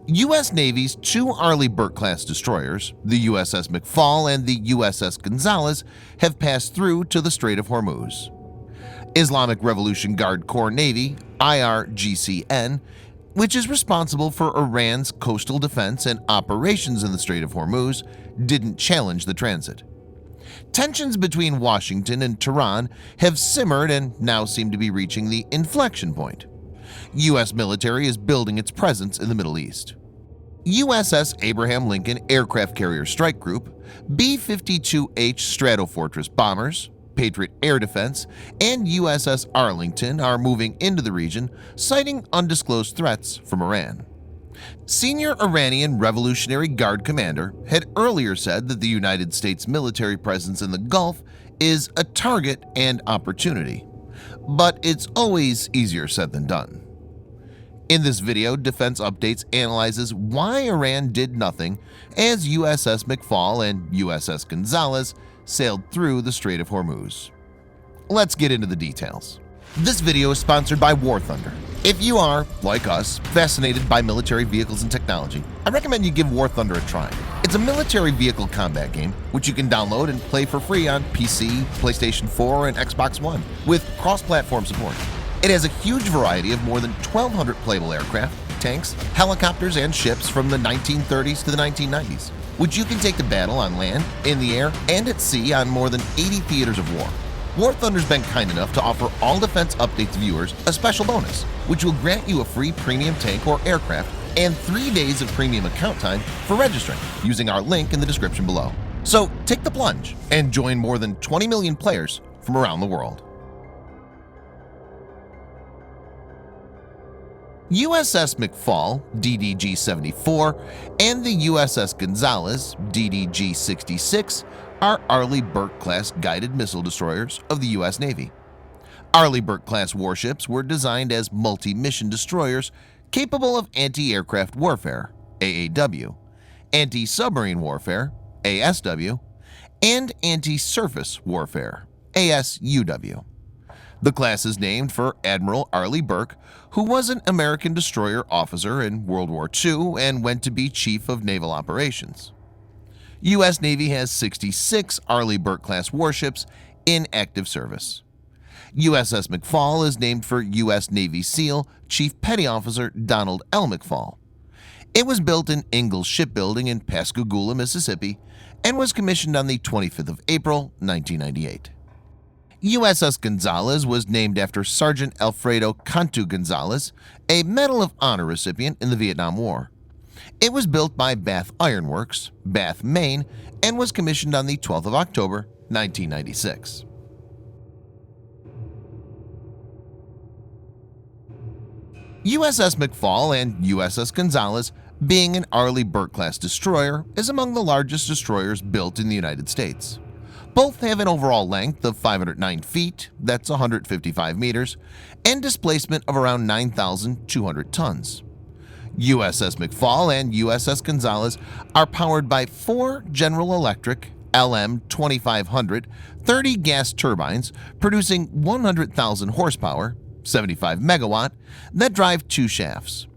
U.S. Navy's two Arleigh Burke-class destroyers, the USS McFaul and the USS Gonzalez, have passed through to the Strait of Hormuz. Islamic Revolutionary Guard Corps Navy, IRGCN, which is responsible for Iran's coastal defense and operations in the Strait of Hormuz, didn't challenge the transit. Tensions between Washington and Tehran have simmered and now seem to be reaching the inflection point. U.S. military is building its presence in the Middle East. USS Abraham Lincoln Aircraft Carrier Strike Group, B-52H Stratofortress bombers, Patriot air defense, and USS Arlington are moving into the region, citing undisclosed threats from Iran. Senior Iranian Revolutionary Guard commander had earlier said that the United States military presence in the Gulf is a target and opportunity, but it's always easier said than done. In this video, Defense Updates analyzes why Iran did nothing as USS McFaul and USS Gonzalez sailed through the Strait of Hormuz. Let's get into the details. This video is sponsored by War Thunder. If you are, like us, fascinated by military vehicles and technology, I recommend you give War Thunder a try. It's a military vehicle combat game which you can download and play for free on PC, PlayStation 4, and Xbox One with cross-platform support. It has a huge variety of more than 1,200 playable aircraft, tanks, helicopters, and ships from the 1930s to the 1990s, which you can take to battle on land, in the air, and at sea on more than 80 theaters of war. War Thunder's been kind enough to offer all Defense Updates viewers a special bonus, which will grant you a free premium tank or aircraft and 3 days of premium account time for registering using our link in the description below. So take the plunge and join more than 20 million players from around the world. USS McFaul DDG-74 and the USS Gonzalez DDG-66 are Arleigh Burke-class guided missile destroyers of the U.S. Navy. Arleigh Burke-class warships were designed as multi-mission destroyers capable of anti-aircraft warfare (AAW), anti-submarine warfare (ASW), and anti-surface warfare (ASUW). The class is named for Admiral Arleigh Burke, who was an American destroyer officer in World War II and went to be Chief of Naval Operations. U.S. Navy has 66 Arleigh Burke-class warships in active service. USS McFaul is named for U.S. Navy SEAL Chief Petty Officer Donald L. McFaul. It was built in Ingalls Shipbuilding in Pascagoula, Mississippi, and was commissioned on the 25th of April, 1998. USS Gonzalez was named after Sergeant Alfredo Cantu Gonzalez, a Medal of Honor recipient in the Vietnam War. It was built by Bath Iron Works, Bath, Maine, and was commissioned on the 12th of October, 1996. USS McFaul and USS Gonzalez, being an Arleigh Burke-class destroyer, is among the largest destroyers built in the United States. Both have an overall length of 509 feet, that's 155 meters, and displacement of around 9,200 tons. USS McFaul and USS Gonzalez are powered by 4 General Electric LM2500 30 gas turbines producing 100,000 horsepower, 75 megawatt, that drive 2 shafts.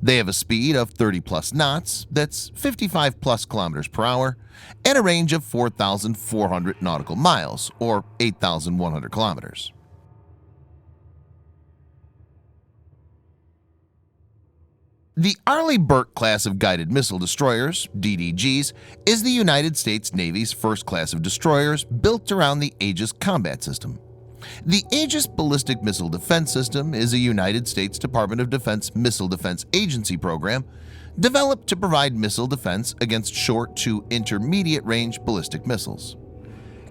They have a speed of 30 plus knots, that's 55 plus kilometers per hour, and a range of 4,400 nautical miles, or 8,100 kilometers. The Arleigh Burke class of guided missile destroyers, DDGs, is the United States Navy's first class of destroyers built around the Aegis combat system. The Aegis Ballistic Missile Defense System is a United States Department of Defense Missile Defense Agency program developed to provide missile defense against short to intermediate range ballistic missiles.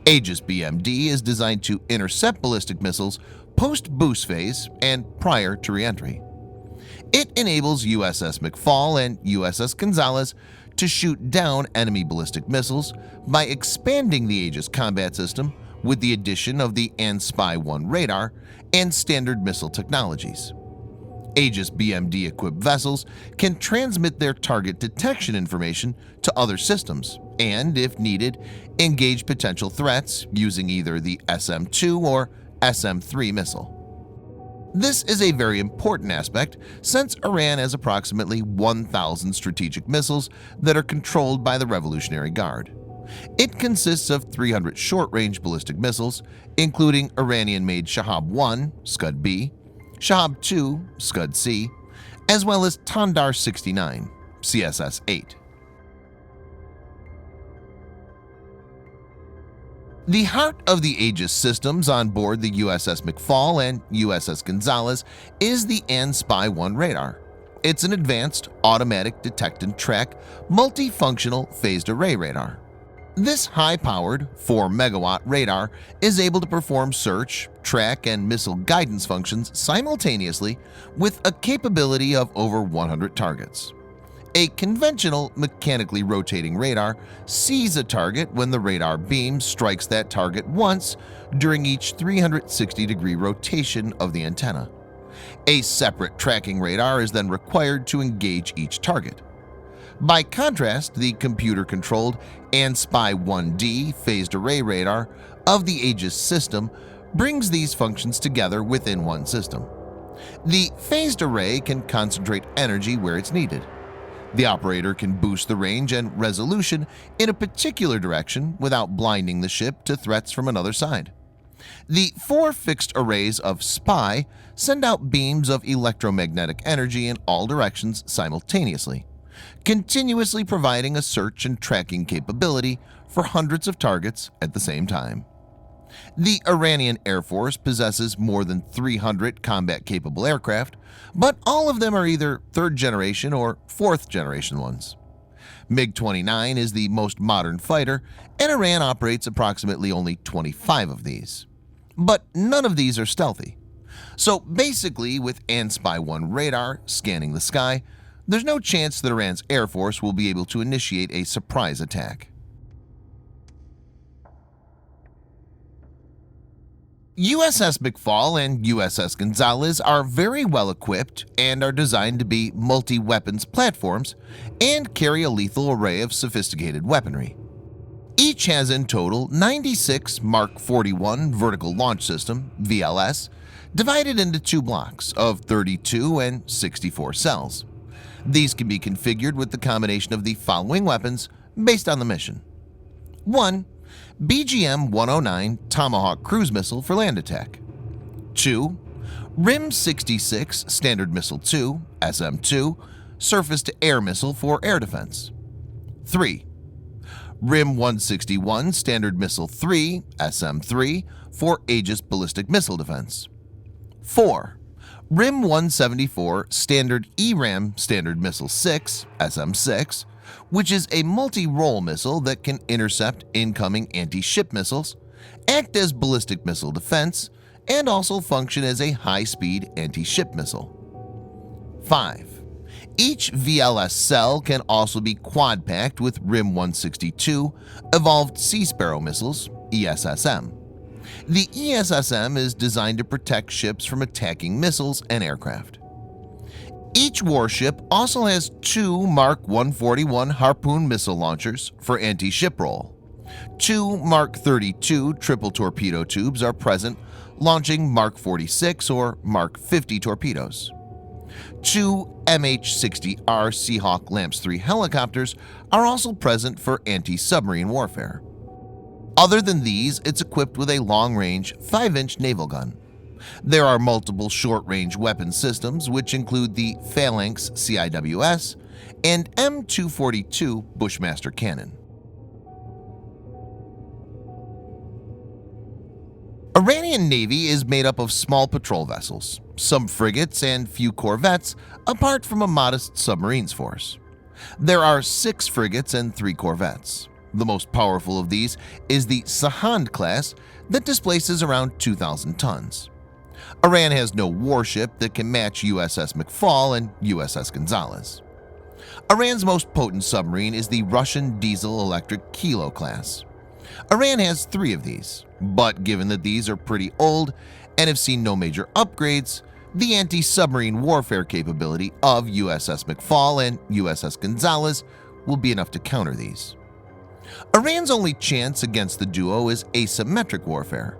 Aegis BMD is designed to intercept ballistic missiles post-boost phase and prior to re-entry. It enables USS McFaul and USS Gonzalez to shoot down enemy ballistic missiles by expanding the Aegis combat system with the addition of the Spy1 Radar and standard missile technologies. Aegis BMD equipped vessels can transmit their target detection information to other systems and, if needed, engage potential threats using either the SM-2 or SM-3 missile. This is a very important aspect since Iran has approximately 1,000 strategic missiles that are controlled by the Revolutionary Guard. It consists of 300 short-range ballistic missiles, including Iranian-made Shahab-1 Scud-B, Shahab-2 Scud-C, as well as Tandar-69 CSS-8. The heart of the Aegis systems on board the USS McFaul and USS Gonzalez is the Spy1 Radar. It's an advanced automatic detect and track multifunctional phased array radar. This high-powered 4-megawatt radar is able to perform search, track, and missile guidance functions simultaneously with a capability of over 100 targets. A conventional mechanically rotating radar sees a target when the radar beam strikes that target once during each 360-degree rotation of the antenna. A separate tracking radar is then required to engage each target. By contrast, the computer-controlled Spy1D phased array radar of the Aegis system brings these functions together within one system. The phased array can concentrate energy where it's needed. The operator can boost the range and resolution in a particular direction without blinding the ship to threats from another side. The 4 fixed arrays of SPY send out beams of electromagnetic energy in all directions simultaneously, continuously providing a search and tracking capability for hundreds of targets at the same time. The Iranian Air Force possesses more than 300 combat-capable aircraft, but all of them are either 3rd generation or 4th generation ones. MiG-29 is the most modern fighter, and Iran operates approximately only 25 of these. But none of these are stealthy. So basically, with Spy1 radar scanning the sky, there's no chance that Iran's Air Force will be able to initiate a surprise attack. USS McFaul and USS Gonzalez are very well equipped and are designed to be multi-weapons platforms and carry a lethal array of sophisticated weaponry. Each has in total 96 Mark 41 vertical launch system (VLS) divided into 2 blocks of 32 and 64 cells. These can be configured with the combination of the following weapons based on the mission. 1. BGM-109 Tomahawk cruise missile for land attack. 2. RIM-66 Standard Missile 2 SM-2 surface-to-air missile for air defense. 3. RIM-161 Standard Missile 3 SM-3 for Aegis ballistic missile defense. 4. RIM-174 Standard ERAM Standard Missile 6 SM-6, which is a multi-role missile that can intercept incoming anti-ship missiles, act as ballistic missile defense, and also function as a high-speed anti-ship missile. 5. Each VLS cell can also be quad-packed with RIM-162 Evolved Sea Sparrow missiles ESSM. The ESSM is designed to protect ships from attacking missiles and aircraft. Each warship also has 2 Mark 141 Harpoon missile launchers for anti-ship role. 2 Mark 32 triple torpedo tubes are present, launching Mark 46 or Mark 50 torpedoes. 2 MH-60R Seahawk LAMPS 3 helicopters are also present for anti-submarine warfare. Other than these, it's equipped with a long-range 5-inch naval gun. There are multiple short-range weapon systems, which include the Phalanx CIWS and M242 Bushmaster cannon. Iranian Navy is made up of small patrol vessels, some frigates, and few corvettes, apart from a modest submarines force. There are 6 frigates and 3 corvettes. The most powerful of these is the Sahand class that displaces around 2,000 tons. Iran has no warship that can match USS McFaul and USS Gonzalez. Iran's most potent submarine is the Russian diesel-electric Kilo class. Iran has 3 of these, but given that these are pretty old and have seen no major upgrades, the anti-submarine warfare capability of USS McFaul and USS Gonzalez will be enough to counter these. Iran's only chance against the duo is asymmetric warfare.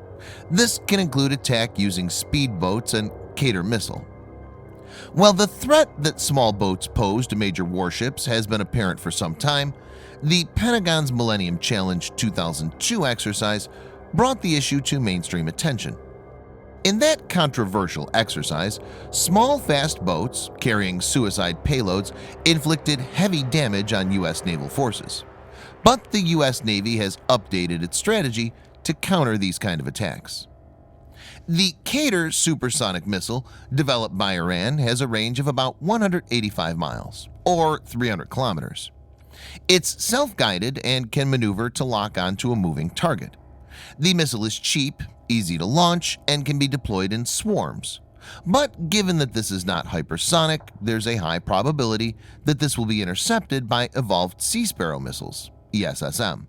This can include attack using speedboats and Qatar missile. While the threat that small boats pose to major warships has been apparent for some time, the Pentagon's Millennium Challenge 2002 exercise brought the issue to mainstream attention. In that controversial exercise, small fast boats carrying suicide payloads inflicted heavy damage on U.S. naval forces. But the U.S. Navy has updated its strategy to counter these kind of attacks. The Qatar supersonic missile developed by Iran has a range of about 185 miles, or 300 kilometers. It's self-guided and can maneuver to lock onto a moving target. The missile is cheap, easy to launch, and can be deployed in swarms. But given that this is not hypersonic, there's a high probability that this will be intercepted by evolved Sea Sparrow missiles, ESSM.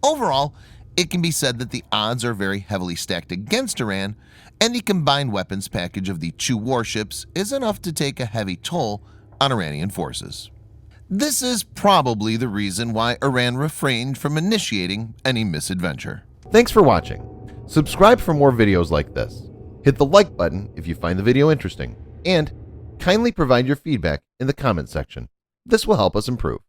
Overall, it can be said that the odds are very heavily stacked against Iran, and the combined weapons package of the two warships is enough to take a heavy toll on Iranian forces. This is probably the reason why Iran refrained from initiating any misadventure. Thanks for watching. Subscribe for more videos like this. Hit the like button if you find the video interesting, and kindly provide your feedback in the comment section. This will help us improve.